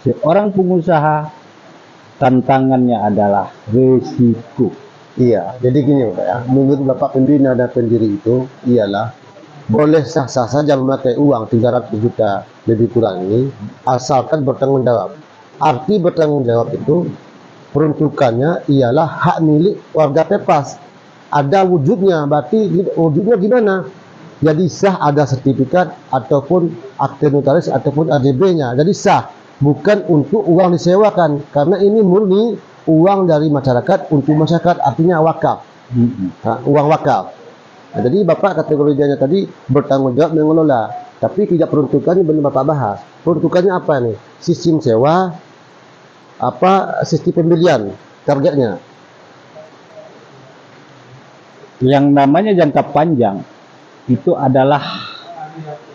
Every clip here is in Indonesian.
Seorang pengusaha tantangannya adalah resiko. Iya, jadi gini Bapak ya, menurut Bapak pembina dan pendiri itu ialah boleh sah-sah saja memakai uang 300 juta lebih kurang ini, asalkan bertanggung jawab. Arti bertanggung jawab itu peruntukannya ialah hak milik warga Pepas. Ada wujudnya, berarti wujudnya gimana? Jadi sah, ada sertifikat ataupun akte notaris ataupun ADB-nya. Jadi sah, bukan untuk uang disewakan, karena ini murni uang dari masyarakat untuk masyarakat, artinya wakaf. Uang wakaf. Nah, jadi Bapak kategorinya tadi bertanggung jawab mengelola, tapi tidak peruntukannya belum Bapak bahas. Peruntukannya apa nih? Sistem sewa, apa sistem pembelian, targetnya? Yang namanya jangka panjang itu adalah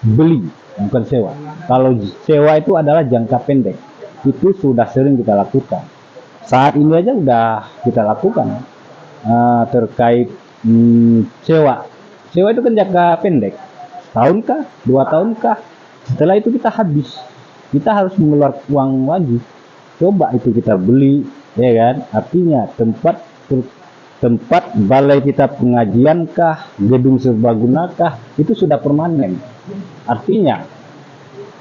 beli, bukan sewa. Kalau sewa itu adalah jangka pendek. Itu sudah sering kita lakukan. Saat ini aja udah kita lakukan terkait sewa. Sewa itu kan jangka pendek. Tahun kah? 2 tahun kah? Setelah itu kita habis. Kita harus mengeluarkan uang lagi. Coba itu kita beli, ya kan? Artinya tempat balai kita pengajian kah, gedung serbaguna kah, itu sudah permanen. Artinya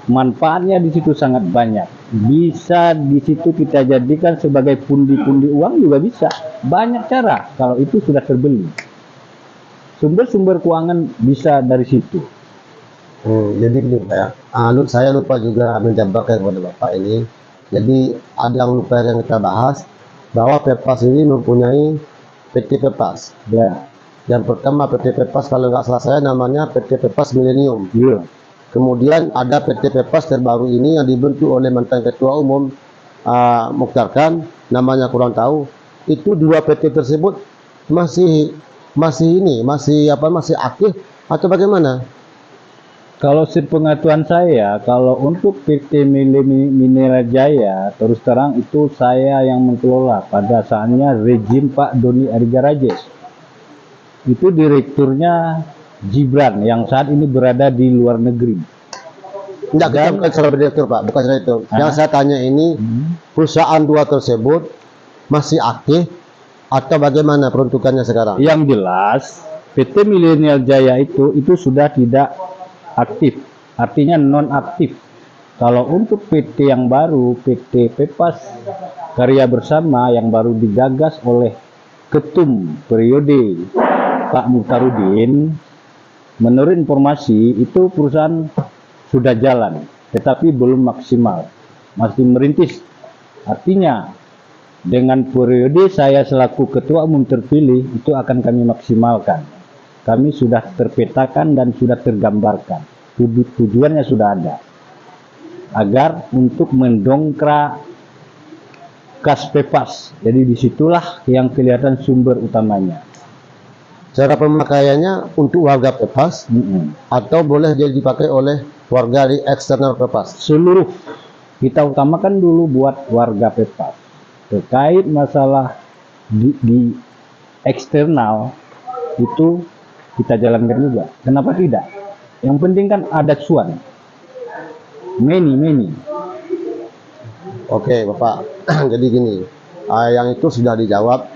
manfaatnya di situ sangat banyak. Bisa di situ kita jadikan sebagai pundi-pundi uang juga bisa. Banyak cara kalau itu sudah terbeli. Sumber-sumber keuangan bisa dari situ. Jadi gini Pak ya, saya lupa juga menjabarkan kepada Bapak ini. Jadi ada yang lupa yang kita bahas, bahwa Pepas ini mempunyai PT Pepas. Ya. Yang pertama PT Pepas, kalau nggak salah saya namanya PT Pepas Milenium. Iya. Kemudian ada PT Pepas terbaru ini yang dibentuk oleh mantan Ketua Umum Mokhtar Khan, namanya kurang tahu. Itu dua PT tersebut masih aktif atau bagaimana? Kalau sepengetahuan saya, kalau untuk PT Mineral Jaya, terus terang itu saya yang mengelola pada saatnya rejim Pak Doni Arigarajes. Itu direkturnya Gibran yang saat ini berada di luar negeri. Enggak, kita bukan salah direktur Pak, bukan salah itu. Yang saya tanya ini, perusahaan dua tersebut masih aktif atau bagaimana peruntukannya sekarang? Yang jelas, PT Milenial Jaya itu sudah tidak aktif, artinya non-aktif. Kalau untuk PT yang baru, PT Pepas Karya Bersama yang baru digagas oleh Ketum periode Pak Muhtarudin, menurut informasi itu perusahaan sudah jalan, tetapi belum maksimal, masih merintis. Artinya dengan periode saya selaku Ketua Umum terpilih itu akan kami maksimalkan. Kami sudah terpetakan dan sudah tergambarkan. Tujuannya sudah ada. Agar untuk mendongkrak kas Pepas. Jadi disitulah yang kelihatan sumber utamanya. Cara pemakaiannya untuk warga Pepas atau boleh jadi dipakai oleh warga di eksternal Pepas? Seluruh. Kita utamakan dulu buat warga Pepas. Terkait masalah di eksternal itu kita jalankan juga. Kenapa tidak? Yang penting kan ada cuan. Many. Oke Bapak, jadi gini, yang itu sudah dijawab,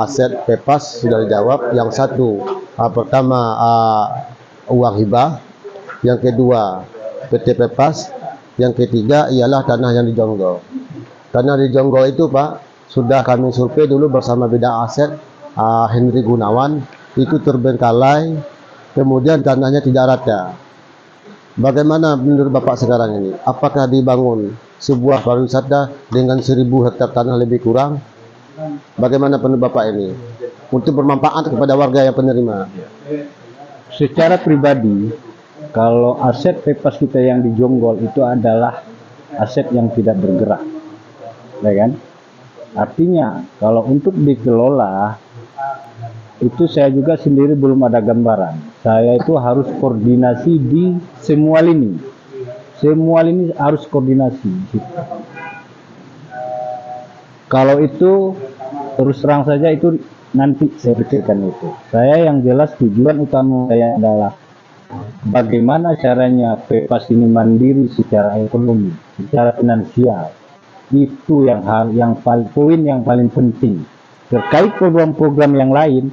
aset Pepas sudah dijawab. Yang satu, pertama uang hibah, yang kedua PT Pepas, yang ketiga ialah tanah yang dijonggol. Tanah dijonggol itu Pak, sudah kami survei dulu bersama bidang aset Henry Gunawan. Itu terbengkalai, kemudian tanahnya tidak rata. Bagaimana menurut Bapak sekarang ini? Apakah dibangun sebuah pariwisata dengan 1000 hektar tanah lebih kurang? Bagaimana pendapat Bapak ini? Untuk bermanfaat kepada warga yang penerima. Secara pribadi, kalau aset Pepas kita yang dijonggol itu adalah aset yang tidak bergerak, ya kan? Artinya kalau untuk dikelola itu saya juga sendiri belum ada gambaran. Saya itu harus koordinasi di semua lini. Semua lini harus koordinasi. Kalau itu terus terang saja itu nanti saya pikirkan itu. Saya yang jelas tujuan utama saya adalah bagaimana caranya Pepas ini mandiri secara ekonomi, secara finansial. Itu poin yang paling penting. Terkait program-program yang lain,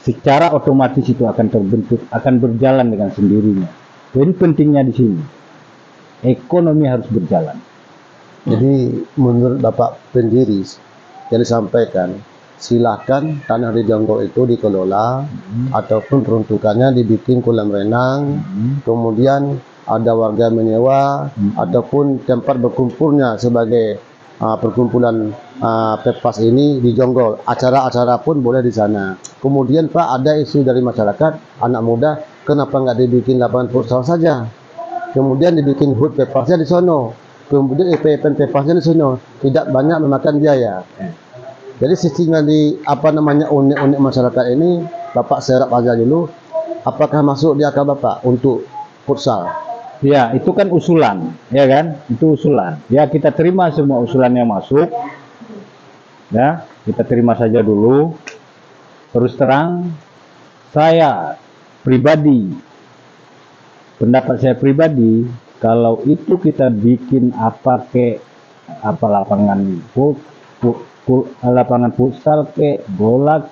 secara otomatis itu akan terbentuk, akan berjalan dengan sendirinya. Poin pentingnya di sini, ekonomi harus berjalan. Jadi menurut Bapak pendiri yang disampaikan, silakan tanah di Jonggol itu dikelola ataupun peruntukannya dibikin kolam renang, kemudian ada warga menyewa ataupun tempat berkumpulnya sebagai perkumpulan Pepas ini di Jonggol. Acara-acara pun boleh di sana. Kemudian Pak, ada isu dari masyarakat, anak muda, kenapa nggak dibikin lapangan futsal saja? Kemudian dibikin HUT Pepasnya di sono. Kemudian event Pepasnya di sono. Tidak banyak memakan biaya. Jadi sistemnya di unik-unik masyarakat ini Bapak serap aja dulu. Apakah masuk di akal Bapak untuk futsal? Ya, itu kan usulan, ya kan? Itu usulan. Ya, kita terima semua usulan yang masuk. Ya, kita terima saja dulu. Terus terang, saya pribadi, pendapat saya pribadi, kalau itu kita bikin lapangan lapangan futsal bola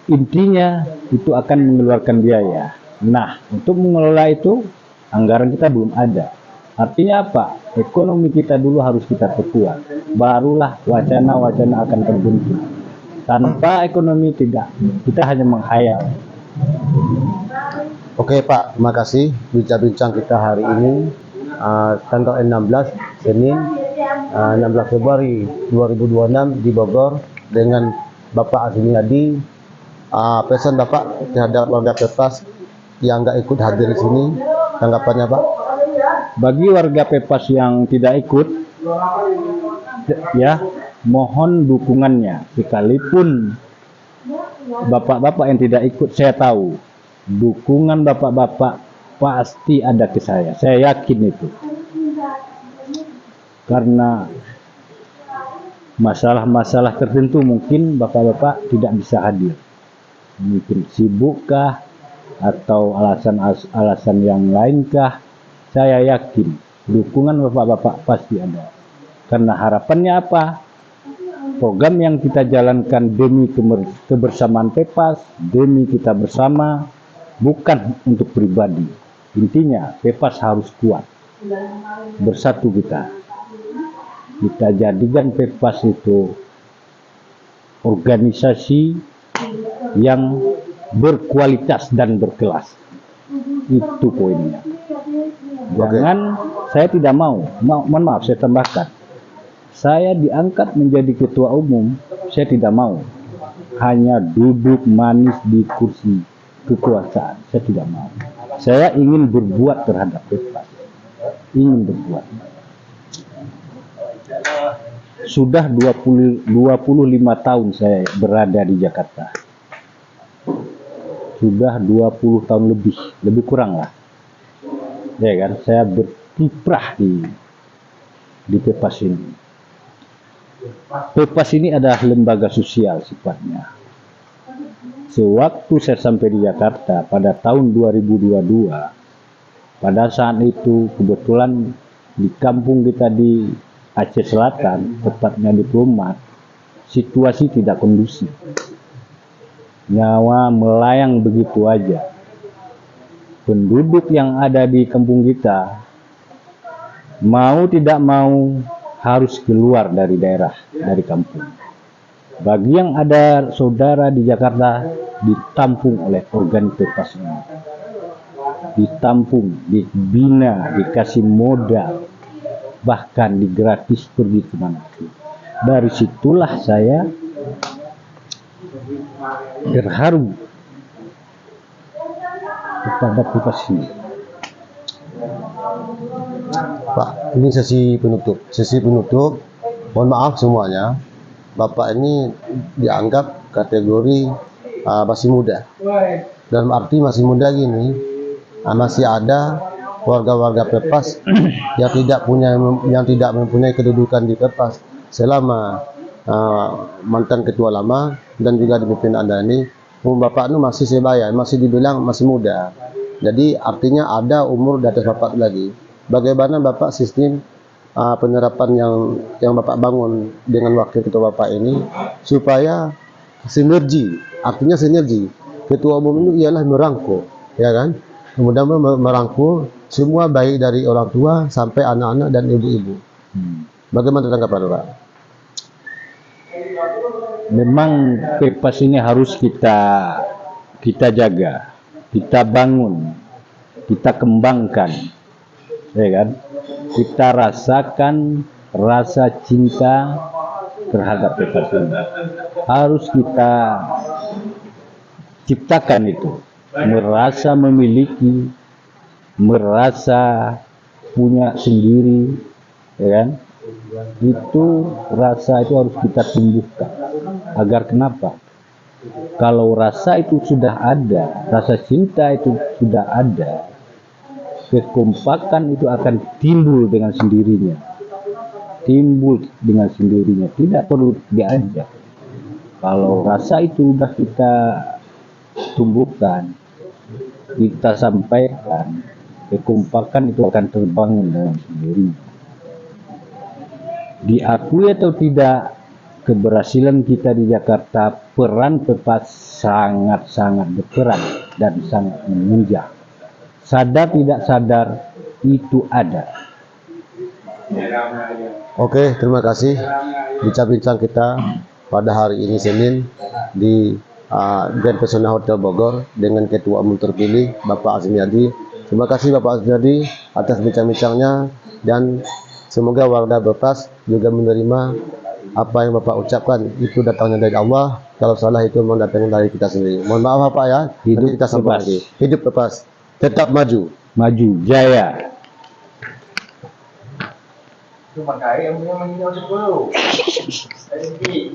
intinya itu akan mengeluarkan biaya. Nah, untuk mengelola itu anggaran kita belum ada. Artinya apa? Ekonomi kita dulu harus kita perkuat. Barulah wacana-wacana akan terbentuk. Tanpa ekonomi tidak. Kita hanya menghayal. Oke Pak, terima kasih bincang-bincang kita hari ini tanggal 16 Senin 16 Februari 2026 di Bogor dengan Bapak Azmi Adi. Pesan Bapak terhadap warga Pepas yang nggak ikut hadir di sini, tanggapannya Pak? Bagi warga Pepas yang tidak ikut, ya mohon dukungannya. Sekalipun bapak-bapak yang tidak ikut, saya tahu dukungan bapak-bapak pasti ada ke saya. Saya yakin itu. Karena masalah-masalah tertentu mungkin bapak-bapak tidak bisa hadir. Mungkin sibukkah atau alasan yang lainkah, saya yakin dukungan bapak-bapak pasti ada. Karena harapannya apa? Program yang kita jalankan demi kebersamaan Pepas, demi kita bersama, bukan untuk pribadi. Intinya Pepas harus kuat, bersatu kita jadikan Pepas itu organisasi yang berkualitas dan berkelas. Itu poinnya. Jangan, saya tidak mohon maaf saya tambahkan, saya diangkat menjadi ketua umum, saya tidak mau hanya duduk manis di kursi kekuasaan. Saya tidak mau. Saya ingin berbuat terhadap Pepas, ingin berbuat. Sudah 25 tahun saya berada di Jakarta. Sudah 20 tahun lebih kurang lah. Ya kan, saya berkiprah di Pepas ini. Pepas ini adalah lembaga sosial sifatnya. Sewaktu saya sampai di Jakarta pada tahun 2022, pada saat itu kebetulan di kampung kita di Aceh Selatan, tepatnya di Pelumat, situasi tidak kondusif. Nyawa melayang begitu aja. Penduduk yang ada di kampung kita, mau tidak mau harus keluar dari daerah, dari kampung. Bagi yang ada saudara di Jakarta, ditampung oleh organ Pepas ini. Ditampung, dibina, dikasih modal, bahkan digratis pergi kemana-mana. Dari situlah saya terharu kepada Pepas ini. Pak, ini sesi penutup. Mohon maaf semuanya, Bapak ini dianggap kategori masih muda. Dalam arti masih muda gini, masih ada warga-warga Pepas yang tidak mempunyai kedudukan di Pepas selama mantan ketua lama dan juga dipimpin Anda ini Bapak itu masih sebaya, masih dibilang masih muda. Jadi artinya ada umur di atas Bapak lagi. Bagaimana Bapak sistem penerapan yang Bapak bangun dengan wakil ketua Bapak ini supaya sinergi, artinya sinergi. Ketua umum itu ialah merangkul, ya kan? Kemudian merangkul semua baik dari orang tua sampai anak-anak dan ibu-ibu. Bagaimana tanggapan Pak? Memang PEPAS ini harus kita jaga, kita bangun, kita kembangkan, ya kan? Kita rasakan rasa cinta terhadap PEPAS ini. Harus kita ciptakan itu, merasa memiliki, merasa punya sendiri, ya kan? Itu rasa itu harus kita tumbuhkan. Agar kenapa? Kalau rasa itu sudah ada, rasa cinta itu sudah ada, kekompakan itu akan timbul dengan sendirinya. Timbul dengan sendirinya, tidak perlu diajak. Kalau rasa itu sudah kita tumbuhkan, kita sampaikan, kekompakan itu akan terbangun dengan sendirinya. Diakui atau tidak keberhasilan kita di Jakarta, peran PEPAS sangat-sangat berperan dan sangat menunjang. Sadar tidak sadar itu ada. Oke, terima kasih bincang-bincang kita pada hari ini Senin di Grand Pesona Hotel Bogor dengan Ketua Umum terpilih Bapak Azmiadi. Terima kasih Bapak Azmiadi atas bincang-bincangnya dan semoga warga PEPAS juga menerima apa yang Bapak ucapkan itu datangnya dari Allah. Kalau salah itu memang datangnya dari kita sendiri. Mohon maaf Bapak ya. Hidup Nanti kita sambung PEPAS. lagi. Hidup PEPAS. Tetap maju. Maju, jaya. Cuma kaya yang punya mengingat 10.